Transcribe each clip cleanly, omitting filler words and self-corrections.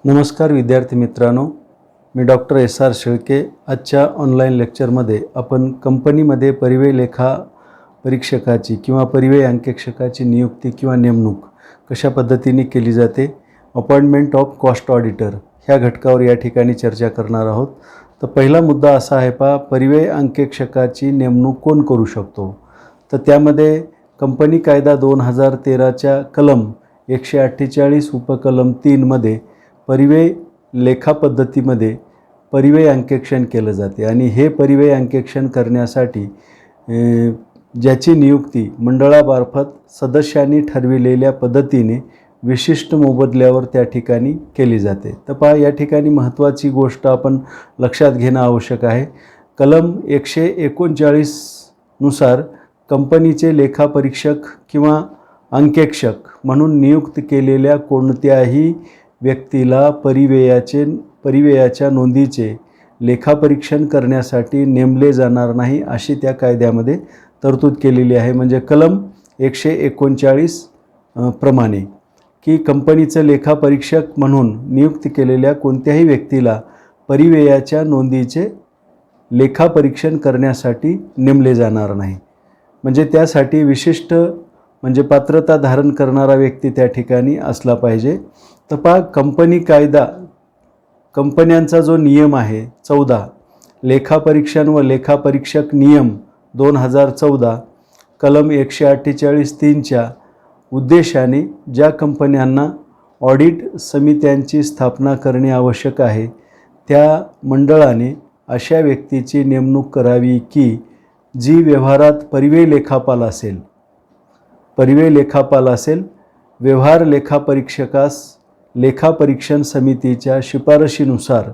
नमस्कार विद्यार्थी मित्रांनो, मी डॉक्टर एस.आर. शेळके. आजच्या ऑनलाईन लेक्चरमध्ये आपण कंपनीमध्ये परिव्यय लेखा परीक्षकाची किंवा परिव्यय अंकेक्षकाची नियुक्ती किंवा नेमणूक कशा पद्धतीने केली जाते, अपॉइंटमेंट ऑफ कॉस्ट ऑडिटर ह्या घटकावर या ठिकाणी चर्चा करणार आहोत. तर पहिला मुद्दा असा आहे परिव्यय अंकेक्षकाची नेमणूक कोण करू शकतो. तर त्यामध्ये कंपनी कायदा 2013च्या कलम 148 उपकलम 3 मध्ये परिव्यय लेखा पद्धतीमध्ये परिव्यय अंकेक्षण केलं जाते आणि हे परिव्यय अंकेक्षण करण्यासाठी ज्याची नियुक्ती मंडळामार्फत सदस्यांनी ठरविलेल्या पद्धतीने विशिष्ट मोबदल्यावर त्या ठिकाणी केली जाते. तर पहा, या ठिकाणी महत्त्वाची गोष्ट आपण लक्षात घेणं आवश्यक आहे. कलम 139 नुसार कंपनीचे लेखापरीक्षक किंवा अंकेक्षक म्हणून नियुक्त केलेल्या कोणत्याही व्यक्तीला परिव्ययाच्या नोंदीचे लेखापरीक्षण करण्यासाठी नेमले जाणार नाही, अशी त्या कायद्यामध्ये तरतूद केलेली आहे. म्हणजे कलम 139 प्रमाणे की कंपनीचं लेखापरीक्षक म्हणून नियुक्त केलेल्या कोणत्याही व्यक्तीला परिव्ययाच्या नोंदीचे लेखापरीक्षण करण्यासाठी नेमले जाणार नाही. म्हणजे त्यासाठी विशिष्ट म्हणजे पात्रता धारण करणारा व्यक्ती त्या ठिकाणी असला पाहिजे. तर पहा, कंपनी कायदा कंपन्यांचा जो नियम आहे 14 लेखापरीक्षण व लेखापरीक्षक नियम 2014 कलम 148(3)च्या उद्देशाने ज्या कंपन्यांना ऑडिट समित्यांची स्थापना करणे आवश्यक आहे त्या मंडळाने अशा व्यक्तीची नेमणूक करावी की जी व्यवहारात परिव्यय लेखापाल असेल. व्यवहार लेखापरीक्षकास लेखापरीक्षण समितीच्या शिफारशीनुसार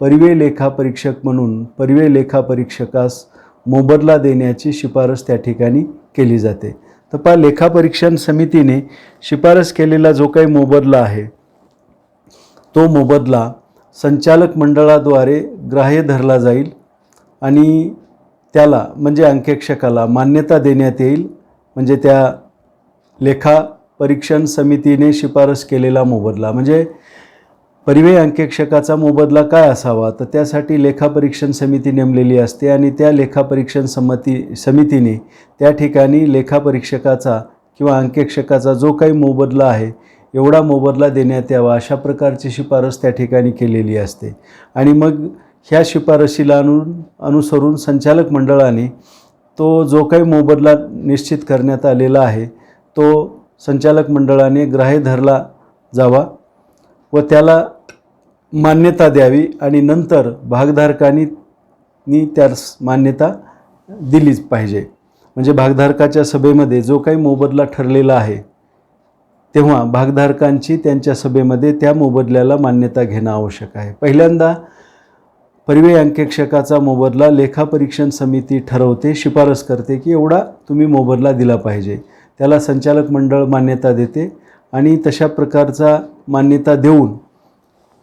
परिव्यय लेखापरीक्षक म्हणून परिव्यय लेखापरीक्षकास मोबदला देण्याची शिफारस त्या ठिकाणी केली जाते. तर पहा, लेखापरीक्षण समितीने शिफारस केलेला जो काही मोबदला आहे तो मोबदला संचालक मंडळाद्वारे ग्राह्य धरला जाईल आणि त्याला म्हणजे अंकेक्षकाला मान्यता देण्यात येईल. म्हणजे त्या लेखापरीक्षण समितीने शिफारस केलेला मोबदला म्हणजे परिव्यय अंकेक्षकाचा मोबदला काय असावा, तर त्यासाठी लेखापरीक्षण समिती नेमलेली असते आणि त्या लेखापरीक्षण समितीने त्या ठिकाणी लेखापरीक्षकाचा किंवा अंकेक्षकाचा जो काही मोबदला आहे एवढा मोबदला देण्यात यावा अशा प्रकारची शिफारस त्या ठिकाणी केलेली असते. आणि मग ह्या शिफारशीला अनुसरून संचालक मंडळाने तो जो काही मोबदला निश्चित करण्यात आलेला आहे तो संचालक मंडळाने ग्राह्य धरला जावा व त्याला मान्यता द्यावी आणि नंतर भागधारकांनी त्यास मान्यता दिलीच पाहिजे. म्हणजे भागधारकाच्या सभेमध्ये जो काही मोबदला ठरलेला आहे तेव्हा भागधारकांची त्यांच्या सभेमध्ये त्या मोबदल्याला मान्यता घेणं आवश्यक आहे. पहिल्यांदा परिव्यय अंकेक्षकाचा मोबदला लेखापरीक्षण समिती ठरवते, शिफारस करते की एवढा तुम्ही मोबदला दिला पाहिजे. त्याला संचालक मंडळ मान्यता देते आणि तशा प्रकारचा मान्यता देऊन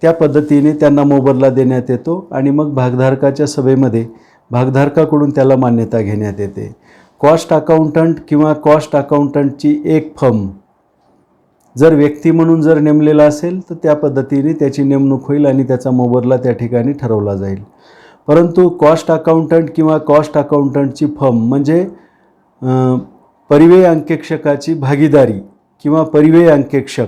त्या पद्धतीने त्यांना मोबदला देण्यात येतो आणि मग भागधारकाच्या सभेमध्ये भागधारकाकडून त्याला मान्यता घेण्यात येते. कॉस्ट अकाउंटंट किंवा कॉस्ट अकाउंटंटची एक फर्म जर व्यक्ती म्हणून जर नेमलेला असेल तर त्या पद्धतीने त्याची नेमणूक होईल आणि त्याचा मोबदला त्या ठिकाणी ठरवला जाईल. परंतु कॉस्ट अकाउंटंट किंवा कॉस्ट अकाउंटंटची फर्म म्हणजे परिव्यय अंकेक्षकाची भागीदारी किंवा परिव्यय अंकेक्षक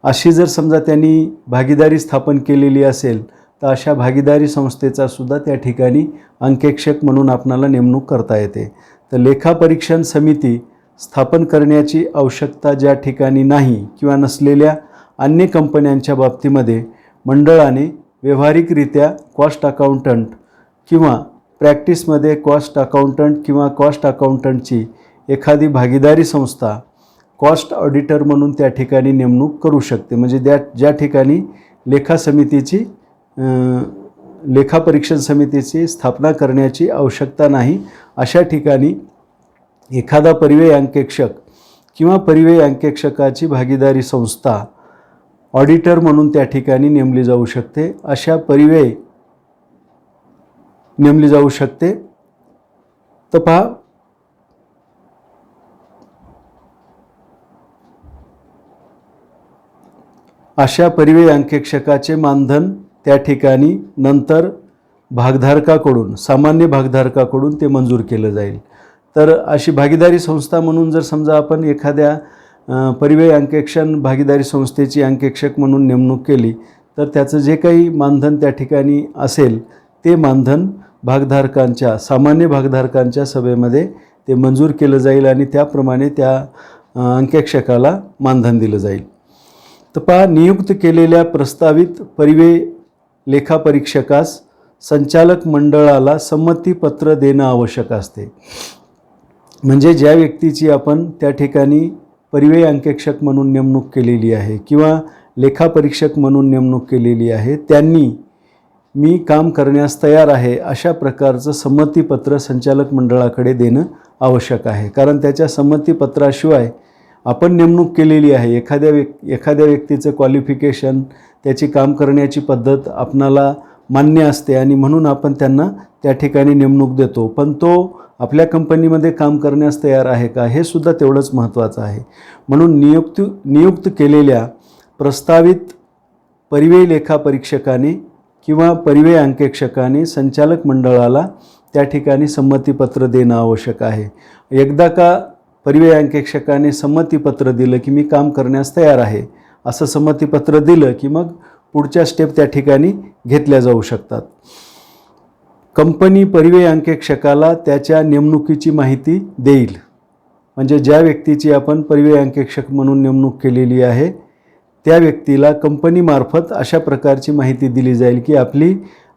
अशी जर समजा त्यांनी भागीदारी स्थापन केलेली असेल तर अशा भागीदारी संस्थेचा सुद्धा त्या ठिकाणी अंकेक्षक म्हणून आपणाला नेमणूक करता येते. तर लेखापरीक्षण समिती स्थापन करण्याची आवश्यकता ज्या ठिकाणी नाही किंवा नसलेल्या अन्य कंपन्यांच्या बाबतीमध्ये मंडळाने व्यावहारिकरित्या कॉस्ट अकाउंटंट किंवा प्रॅक्टिसमध्ये कॉस्ट अकाउंटंट किंवा कॉस्ट अकाउंटंटची एखादी भागीदारी संस्था कॉस्ट ऑडिटर म्हणून त्या ठिकाणी नेमणूक करू शकते. म्हणजे ज्या ठिकाणी लेखापरीक्षण समितीची स्थापना करण्याची आवश्यकता नाही अशा ठिकाणी एखादा परिव्यय अंकेक्षक किंवा परिव्यय अंकेक्षकाची भागीदारी संस्था ऑडिटर म्हणून त्या ठिकाणी नेमली जाऊ शकते. अशा परिव्यय नेमली जाऊ शकते. तर पहा, अशा परिव्यय अंकेक्षकाचे मानधन त्या ठिकाणी नंतर भागधारकाकडून, सामान्य भागधारकाकडून ते मंजूर केलं जाईल. तर अशी भागीदारी संस्था म्हणून जर समजा आपण एखाद्या परिव्यय अंकेक्षण भागीदारी संस्थेची अंकेक्षक म्हणून नेमणूक केली तर त्याचं जे काही मानधन त्या ठिकाणी असेल ते मानधन भागधारकांच्या, सामान्य भागधारकांच्या सभेमध्ये ते मंजूर केलं जाईल आणि त्याप्रमाणे त्या अंकेक्षकाला मानधन दिलं जाईल. तर पहा, नियुक्त केलेल्या प्रस्तावित परिव्यय लेखापरीक्षकास संचालक मंडळाला संमतीपत्र देणं आवश्यक असते. म्हणजे ज्या व्यक्तीची आपण त्या ठिकाणी परिव्यय अंकेक्षक म्हणून नेमणूक केलेली आहे किंवा लेखापरीक्षक म्हणून नेमणूक केलेली आहे, त्यांनी मी काम करण्यास तयार आहे अशा प्रकारचं संमतीपत्र संचालक मंडळाकडे देणं आवश्यक आहे. कारण त्याच्या संमतीपत्राशिवाय आपण नेमणूक केलेली आहे, एखाद्या व्यक्तीचं क्वालिफिकेशन, त्याची काम करण्याची पद्धत आपणाला मान्य असते आणि म्हणून आपण त्यांना त्या ठिकाणी नेमणूक देतो, पण तो आपल्या कंपनीमध्ये काम करण्यास तयार आहे का हे सुद्धा तेवढंच महत्त्वाचं आहे. म्हणून नियुक्त केलेल्या प्रस्तावित परिव्यय लेखापरीक्षकाने किंवा परिव्यय अंकेक्षकाने संचालक मंडळाला त्या ठिकाणी संमतीपत्र देणं आवश्यक आहे. एकदा का परिव्यय अंकेक्षकाने संमतीपत्र दिलं की मी काम करण्यास तयार आहे असं संमतीपत्र दिलं की मग पुढच्या स्टेप त्या ठिकाणी घेतल्या जाऊ शकतात. कंपनी परिव्यय अंकेक्षकाला त्याच्या नेमणुकीची माहिती देईल. म्हणजे ज्या व्यक्तीची आपण परिव्यय अंकेक्षक म्हणून नेमणूक केलेली आहे त्या व्यक्तीला कंपनीमार्फत अशा प्रकारची माहिती दिली जाईल की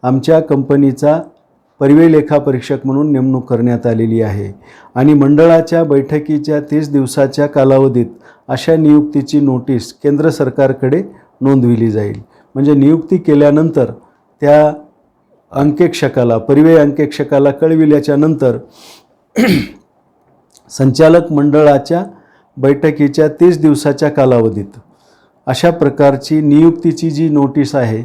आमच्या कंपनीचा परिव्यय लेखापरीक्षक म्हणून नेमणूक करण्यात आलेली आहे आणि मंडळाच्या बैठकीच्या 30 दिवसाच्या कालावधीत अशा नियुक्तीची नोटीस केंद्र सरकारकडे नोंदविली जाईल. म्हणजे नियुक्ती केल्यानंतर त्या अंकेक्षकाला, परिव्यय अंकेक्षकाला कळविल्याच्या नंतर संचालक मंडळाच्या बैठकीच्या 30 दिवसाच्या कालावधीत अशा प्रकारची नियुक्तीची जी नोटीस आहे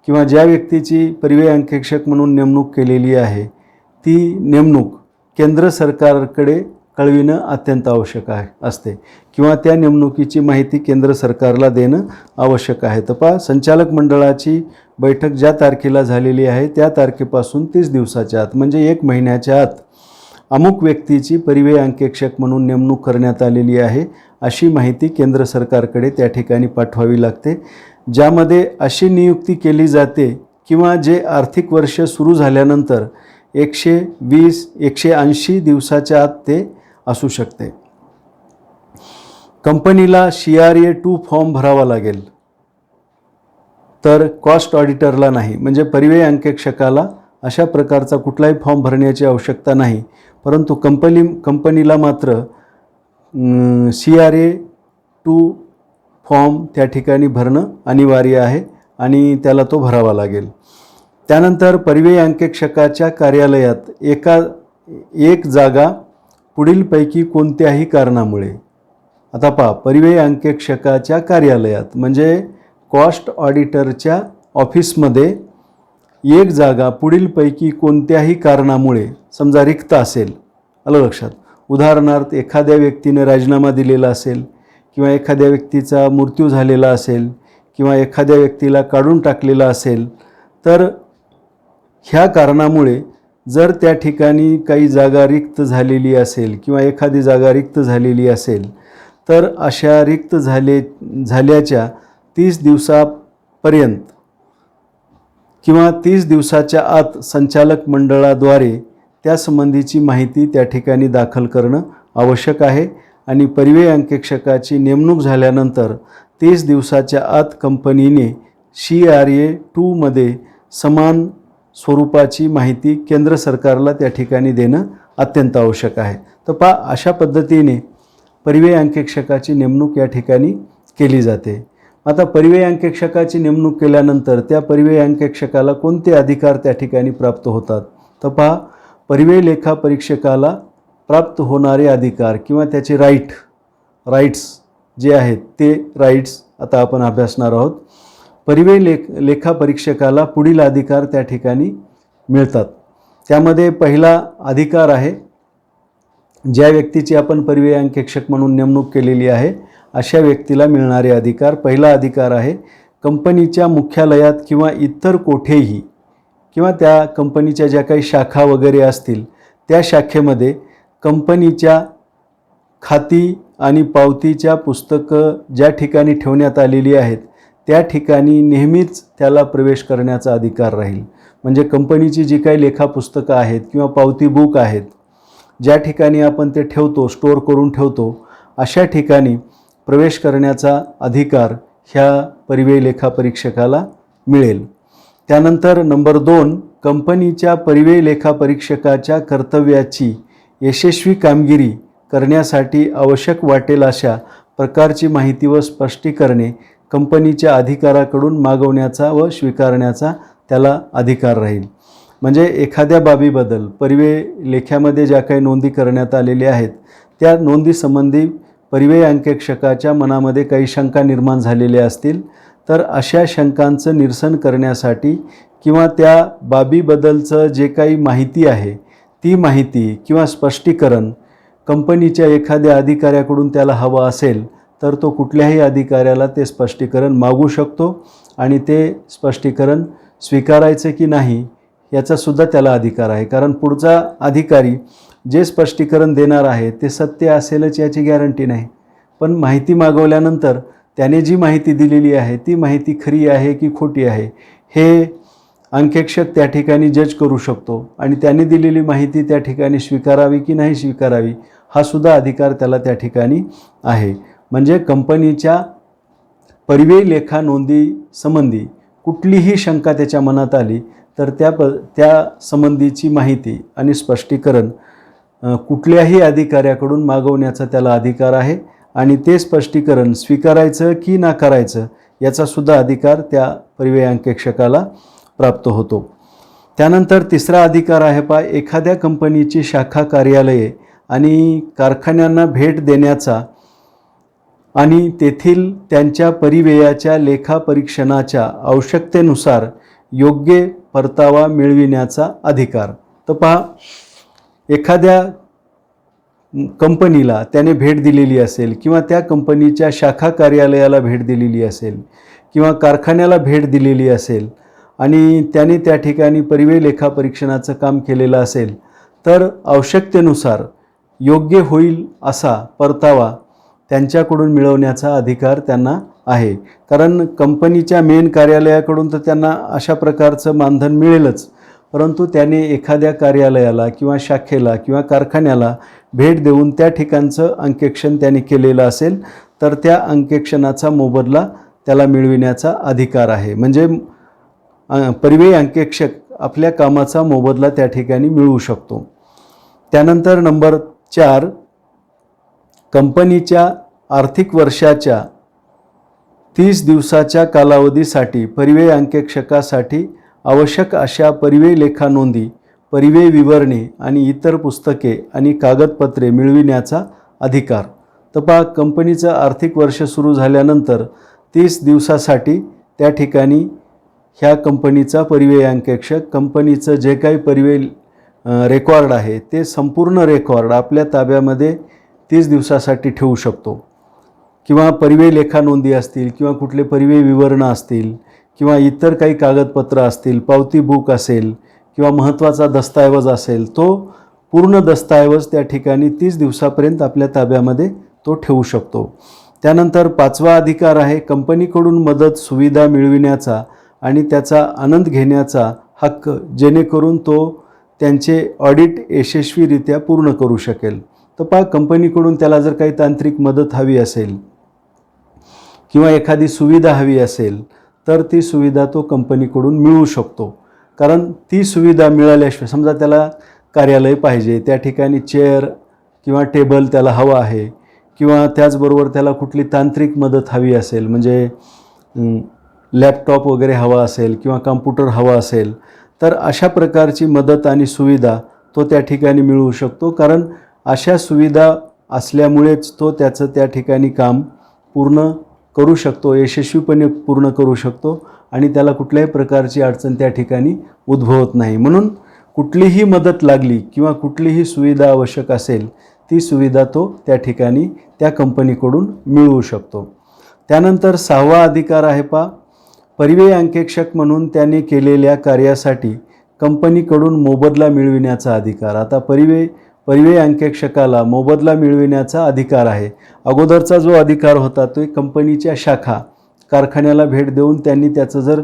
किंवा ज्या व्यक्तीची परिव्यय अंकेक्षक म्हणून नेमणूक केलेली आहे ती नेमणूक केंद्र सरकारकडे कळविणं अत्यंत आवश्यक असते किंवा त्या नेमणुकीची माहिती केंद्र सरकारला देणं आवश्यक आहे. तर पहा, संचालक मंडळाची बैठक ज्या तारखेला झालेली आहे त्या तारखेपासून 30 दिवसाच्या आत म्हणजे 1 महिन्याच्या आत अमुक व्यक्तीची परिव्यय अंकेक्षक म्हणून नेमणूक करण्यात आलेली आहे अशी माहिती केंद्र सरकारकडे त्या ठिकाणी पाठवावी लागते. ज्यामध्ये अशी नियुक्ती केली जाते किंवा जे आर्थिक वर्ष सुरू झाल्यानंतर 120-180 दिवसाच्या आत ते असू शकते. कंपनीला CRA 2 फॉर्म भरावा लागेल, तर कॉस्ट ऑडिटरला नाही. म्हणजे परिव्यय अंकेक्षकाला अशा प्रकारचा कुठलाही फॉर्म भरण्याची आवश्यकता नाही, परंतु कंपनीला मात्र CRA 2 फॉर्म त्या ठिकाणी भरणं अनिवार्य आहे आणि त्याला तो भरावा लागेल. त्यानंतर परिव्यय अंकेक्षकाच्या कार्यालयात एक जागा पुढीलपैकी कोणत्याही कारणामुळे, आता पहा, परिव्यय अंकेक्षकाच्या कार्यालयात म्हणजे कॉस्ट ऑडिटरच्या ऑफिसमध्ये एक जागा पुढीलपैकी कोणत्याही कारणामुळे समजा रिक्त असेल, आलं लक्षात. उदाहरणार्थ एखाद्या व्यक्तीने राजीनामा दिलेला असेल किंवा एखाद्या व्यक्तीचा मृत्यू झालेला असेल किंवा एखाद्या व्यक्तीला काढून टाकलेला असेल, तर ह्या कारणामुळे जर त्या ठिकाणी काही जागा रिक्त झालेली असेल किंवा एखादी जागा रिक्त झालेली असेल तर अशा रिक्त झाल्याच्या 30 दिवसापर्यंत किंवा 30 दिवसाच्या आत संचालक मंडळाद्वारे त्यासंबंधीची माहिती त्या ठिकाणी दाखल करणं आवश्यक आहे आणि परिव्यय अंकेक्षकाची नेमणूक झाल्यानंतर 30 दिवसाच्या आत कंपनीने CRA 2 मध्ये समान स्वरूपाची माहिती केंद्र सरकारला त्या ठिकाणी देणं अत्यंत आवश्यक आहे. तर पहा, अशा पद्धतीने परिव्यय अंकेक्षकाची नेमणूक या ठिकाणी केली जाते. आता परिव्यय अंकेक्षकाची नेमणूक केल्यानंतर त्या परिव्यय अंकेक्षकाला कोणते अधिकार त्या ठिकाणी प्राप्त होतात? तर पहा, परिव्यय लेखापरीक्षकाला प्राप्त होणारे अधिकार किंवा त्याचे राईट्स जे आहेत ते राईट्स आता आपण अभ्यासणार आहोत. परिव्यय लेखापरीक्षकाला पुढील अधिकार त्या ठिकाणी मिळतात. त्यामध्ये पहिला अधिकार आहे, ज्या व्यक्तीची आपण परिव्यय अंकेक्षक म्हणून नेमणूक केलेली आहे अशा व्यक्तीला मिळणारे अधिकार. पहिला अधिकार आहे कंपनीच्या मुख्यालयात किंवा इतर कोठेही किंवा त्या कंपनीच्या ज्या काही शाखा वगैरे असतील त्या शाखेमध्ये कंपनीच्या खाती आणि पावतीच्या पुस्तकं ज्या ठिकाणी ठेवण्यात आलेली आहेत त्या ठिकाणी नेहमीच त्याला प्रवेश करण्याचा अधिकार राहील. म्हणजे कंपनीची जी काही लेखापुस्तकं आहेत किंवा पावती बुक आहेत ज्या ठिकाणी आपण ते ठेवतो, स्टोअर करून ठेवतो, अशा ठिकाणी प्रवेश करण्याचा अधिकार ह्या परिव्यय लेखापरीक्षकाला मिळेल. त्यानंतर नंबर 2, कंपनीच्या परिव्यय लेखापरीक्षकाच्या कर्तव्याची यशस्वी कामगिरी करण्यासाठी आवश्यक वाटेल अशा प्रकारची माहिती व स्पष्टीकरणे कंपनीच्या अधिकाऱ्याकडून मागवण्याचा व स्वीकारण्याचा त्याला अधिकार राहील. म्हणजे एखाद्या बाबीबद्दल परिव्यय लेख्यामध्ये ज्या काही नोंदी करण्यात आलेल्या आहेत त्या नोंदीसंबंधी परिव्यय अंकेक्षकाच्या मनामध्ये काही शंका निर्माण झालेल्या असतील तर अशा शंकांचं निरसन करण्यासाठी किंवा त्या बाबीबद्दलचं जे काही माहिती आहे ती माहिती किंवा स्पष्टीकरण कंपनीच्या एखाद्या अधिकाऱ्याकडून त्याला हवं असेल तर तो कुठल्याही अधिकाऱ्याला ते स्पष्टीकरण मागू शकतो आणि ते स्पष्टीकरण स्वीकारायचे की नाही याचासुद्धा त्याला अधिकार आहे. कारण पुढचा अधिकारी जे स्पष्टीकरण देणार आहे ते सत्य असेलच याची गॅरंटी नाही. पण माहिती मागवल्यानंतर त्याने जी माहिती दिलेली आहे ती माहिती खरी आहे की खोटी आहे हे अंकेक्षक त्या ठिकाणी जज करू शकतो आणि त्याने दिलेली माहिती त्या ठिकाणी स्वीकारावी की नाही स्वीकारावी हा सुद्धा अधिकार त्याला त्या ठिकाणी आहे. म्हणजे कंपनीच्या परिव्यय लेखा नोंदी संबंधी कुठलीही शंका त्याच्या मनात आली तर त्या संबंधीची माहिती आणि स्पष्टीकरण कुठल्याही अधिकाऱ्याकडून मागवण्याचा त्याला अधिकार आहे आणि ते स्पष्टीकरण स्वीकारायचं की नाकारायचं याचासुद्धा अधिकार त्या परिव्यय अंकेक्षकाला प्राप्त होतो. त्यानंतर तिसरा अधिकार आहे एखाद्या कंपनीची शाखा कार्यालये आणि कारखान्यांना भेट देण्याचा आणि तेथील त्यांच्या परिव्ययाच्या लेखापरीक्षणाच्या आवश्यकतेनुसार योग्य परतावा मिळविण्याचा अधिकार. तर पहा, एखाद्या कंपनीला त्याने भेट दिलेली असेल किंवा त्या कंपनीच्या शाखा कार्यालयाला भेट दिलेली असेल किंवा कारखान्याला भेट दिलेली असेल आणि त्याने त्या ठिकाणी परिव्यय लेखापरीक्षणाचं काम केलेलं असेल तर आवश्यकतेनुसार योग्य होईल असा परतावा त्यांच्याकडून मिळवण्याचा अधिकार त्यांना आहे. कारण कंपनीच्या मेन कार्यालयाकडून तर त्यांना अशा प्रकारचं मानधन मिळेलच, परंतु त्याने एखाद्या कार्यालयाला किंवा शाखेला किंवा कारखान्याला भेट देऊन त्या ठिकाणचं अंकेक्षण त्याने केलेलं असेल तर त्या अंकेक्षणाचा मोबदला त्याला मिळविण्याचा अधिकार आहे. म्हणजे परिव्यय अंकेक्षक आपल्या कामाचा मोबदला त्या ठिकाणी मिळवू शकतो. त्यानंतर नंबर 4, कंपनीच्या आर्थिक वर्षाच्या 30 दिवसाच्या कालावधीसाठी परिव्यय अंकेक्षकासाठी आवश्यक अशा परिव्यय लेखा नोंदी, परिव्यय विवरणे आणि इतर पुस्तके आणि कागदपत्रे मिळविण्याचा अधिकार. तर पहा, कंपनीचं आर्थिक वर्ष सुरू झाल्यानंतर 30 दिवसासाठी त्या ठिकाणी ह्या कंपनीचा परिव्यय अंकेक्षक कंपनीचं जे काही परिव्यय रेकॉर्ड आहे ते संपूर्ण रेकॉर्ड आपल्या ताब्यामध्ये 30 दिवसासाठी ठेवू शकतो. किंवा परिव्यय लेखा नोंदी असतील किंवा कुठले परिव्यय विवरणं असतील किंवा इतर काही कागदपत्र असतील, पावती बुक असेल किंवा महत्त्वाचा दस्तऐवज असेल, तो पूर्ण दस्तऐवज त्या ठिकाणी 30 दिवसापर्यंत आपल्या ताब्यामध्ये तो ठेवू शकतो. त्यानंतर 5वा अधिकार आहे कंपनीकडून मदत सुविधा मिळविण्याचा आणि त्याचा आनंद घेण्याचा हक्क, जेणेकरून तो त्यांचे ऑडिट यशस्वीरित्या पूर्ण करू शकेल. तर पहा, कंपनीकडून त्याला जर काही तांत्रिक मदत हवी असेल किंवा एखादी सुविधा हवी असेल तर ती सुविधा तो कंपनीकडून मिळवू शकतो. कारण ती सुविधा मिळाल्याशिवाय, समजा त्याला कार्यालय पाहिजे, त्या ठिकाणी चेअर किंवा टेबल त्याला हवा आहे किंवा त्याचबरोबर त्याला कुठली तांत्रिक मदत हवी असेल, म्हणजे लॅपटॉप वगैरे हवा असेल किंवा कॉम्प्युटर हवा असेल, तर अशा प्रकारची मदत आणि सुविधा तो त्या ठिकाणी मिळवू शकतो. कारण अशा सुविधा असल्यामुळेच तो त्याचं त्या ठिकाणी काम पूर्ण करू शकतो, यशस्वीपणे पूर्ण करू शकतो आणि त्याला कुठल्याही प्रकारची अडचण त्या ठिकाणी उद्भवत नाही. म्हणून कुठलीही मदत लागली किंवा कुठलीही सुविधा आवश्यक असेल ती सुविधा तो त्या ठिकाणी त्या कंपनीकडून मिळवू शकतो. त्यानंतर 6वा अधिकार आहे परिव्यय अंकेक्षक म्हणून त्याने केलेल्या कार्यासाठी कंपनीकडून मोबदला मिळविण्याचा अधिकार. आता परिव्यय अंकेक्षकाला मोबदला मिळविण्याचा अधिकार आहे. अगोदरचा जो अधिकार होता तो कंपनीच्या शाखा कारखान्याला भेट देऊन त्यांनी त्याचं जर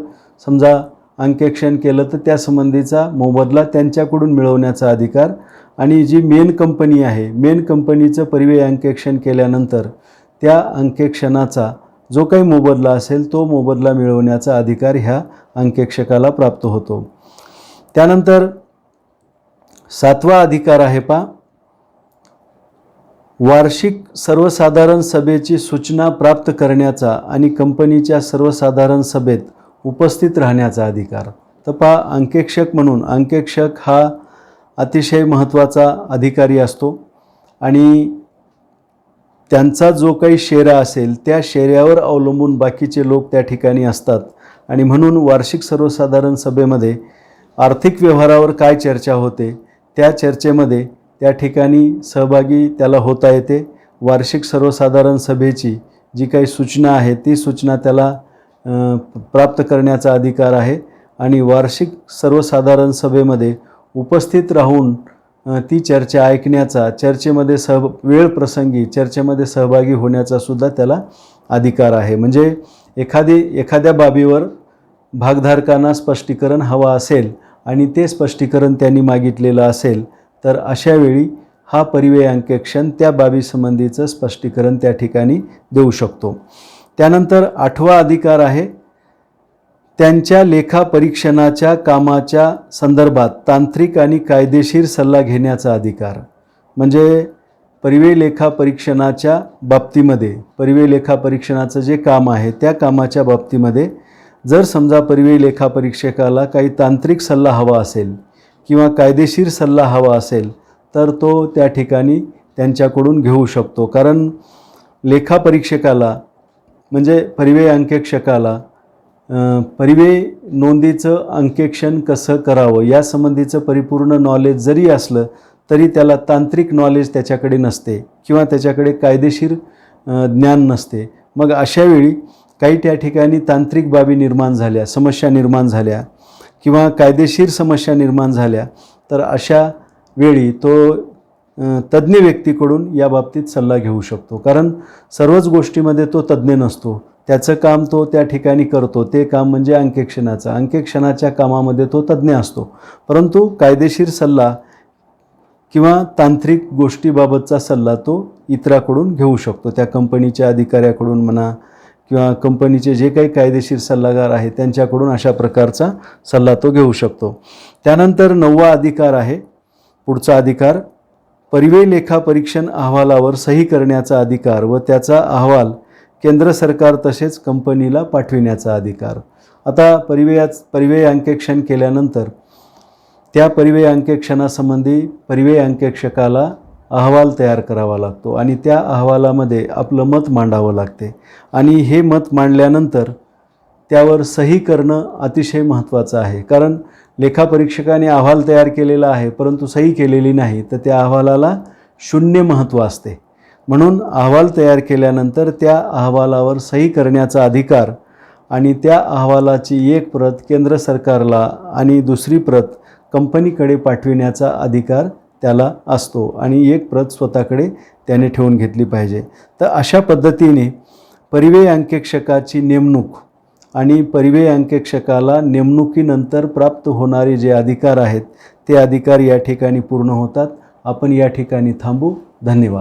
समजा अंकेक्षण केलं तर त्या संबंधीचा मोबदला त्यांच्याकडून मिळवण्याचा अधिकार, आणि जी मेन कंपनी आहे, मेन कंपनीचं परिव्यय अंकेक्षण केल्यानंतर त्या अंकेक्षणाचा जो काही मोबदला असेल तो मोबदला मिळवण्याचा अधिकार ह्या अंकेक्षकाला प्राप्त होतो. त्यानंतर 7वा अधिकार आहे वार्षिक सर्वसाधारण सभेची सूचना प्राप्त करण्याचा आणि कंपनीच्या सर्वसाधारण सभेत उपस्थित राहण्याचा अधिकार. तर अंकेक्षक म्हणून अंकेक्षक हा अतिशय महत्त्वाचा अधिकारी असतो आणि त्यांचा जो काही शेरा असेल त्या शेऱ्यावर अवलंबून बाकीचे लोक त्या ठिकाणी असतात, आणि म्हणून वार्षिक सर्वसाधारण सभेमध्ये आर्थिक व्यवहारावर काय चर्चा होते त्या चर्चेमध्ये त्या ठिकाणी सहभागी त्याला होता येते. वार्षिक सर्वसाधारण सभेची जी काही सूचना आहे ती सूचना त्याला प्राप्त करण्याचा अधिकार आहे, आणि वार्षिक सर्वसाधारण सभेमध्ये उपस्थित राहून ती चर्चा ऐकण्याचा, चर्चेमध्ये वेळ प्रसंगी चर्चेमध्ये सहभागी होण्याचा सुद्धा त्याला अधिकार आहे. म्हणजे एखाद्या बाबीवर भागधारकांना स्पष्टीकरण हवं असेल आणि ते स्पष्टीकरण त्यांनी मागितलेलं असेल तर अशा वेळी हा परिव्यय अंकेक्षण त्या बाबीसंबंधीचं स्पष्टीकरण त्या ठिकाणी देऊ शकतो. त्यानंतर 8वा अधिकार आहे त्यांच्या लेखापरीक्षणाच्या कामाच्या संदर्भात तांत्रिक आणि कायदेशीर सल्ला घेण्याचा अधिकार. म्हणजे परिव्यय लेखापरीक्षणाच्या बाबतीमध्ये, परिव्यय लेखापरीक्षणाचं जे काम आहे त्या कामाच्या बाबतीमध्ये जर समजा परिव्यय लेखापरीक्षकाला काही तांत्रिक सल्ला हवा असेल किंवा कायदेशीर सल्ला हवा असेल तर तो त्या ठिकाणी त्यांच्याकडून घेऊ शकतो. कारण लेखापरीक्षकाला म्हणजे परिव्यय अंकेक्षकाला परिव्यय नोंदीचं अंकेक्षण कसं करावं यासंबंधीचं परिपूर्ण नॉलेज जरी असलं तरी त्याला तांत्रिक नॉलेज त्याच्याकडे नसते किंवा त्याच्याकडे कायदेशीर ज्ञान नसते. मग अशा वेळी काही त्या ठिकाणी तांत्रिक बाबी निर्माण झाल्या, समस्या निर्माण झाल्या किंवा कायदेशीर समस्या निर्माण झाल्या तर अशा वेळी तो तज्ज्ञ व्यक्तीकडून या बाबतीत सल्ला घेऊ शकतो. कारण सर्वच गोष्टीमध्ये तो तज्ज्ञ नसतो, त्याचं काम तो त्या ठिकाणी करतो, ते काम म्हणजे अंकेक्षणाच्या कामामध्ये तो तज्ज्ञ असतो, परंतु कायदेशीर सल्ला किंवा तांत्रिक गोष्टीबाबतचा सल्ला तो इतराकडून घेऊ शकतो, त्या कंपनीच्या अधिकाऱ्याकडून म्हणा किंवा कंपनीचे जे काही कायदेशीर सल्लागार आहेत त्यांच्याकडून अशा प्रकारचा सल्ला तो घेऊ शकतो. त्यानंतर 9वा अधिकार आहे, पुढचा अधिकार परिव्यय लेखापरीक्षण अहवालावर सही करण्याचा अधिकार व त्याचा अहवाल केंद्र सरकार तसेच कंपनीला पाठविण्याचा अधिकार. आता परिव्यय अंकेक्षण केल्यानंतर त्या परिव्यय अंकेक्षणासंबंधी परिव्यय अंकेक्षकाला अहवाल तयार करावा लागतो आणि त्या अहवालामध्ये आपलं मत मांडावं लागते आणि हे मत मांडल्यानंतर त्यावर सही करणं अतिशय महत्त्वाचं आहे. कारण लेखापरीक्षकाने अहवाल तयार केलेला आहे परंतु सही केलेली नाही तर त्या अहवालाला 0 महत्त्व असते. म्हणून अहवाल तयार केल्यानंतर त्या अहवालावर सही करण्याचा अधिकार आणि त्या अहवालाची एक प्रत केंद्र सरकारला आणि दुसरी प्रत कंपनीकडे पाठविण्याचा अधिकार त्याला असतो आणि एक प्रत स्वतःकडे त्याने ठेवून घेतली पाहिजे. तर अशा पद्धतीने परिव्यय अंकेक्षकाची नेमणूक आणि परिव्यय अंकेक्षकाला नेमणुकीनंतर प्राप्त होणारे जे अधिकार आहेत ते अधिकार या ठिकाणी पूर्ण होतात. आपण या ठिकाणी थांबू. धन्यवाद.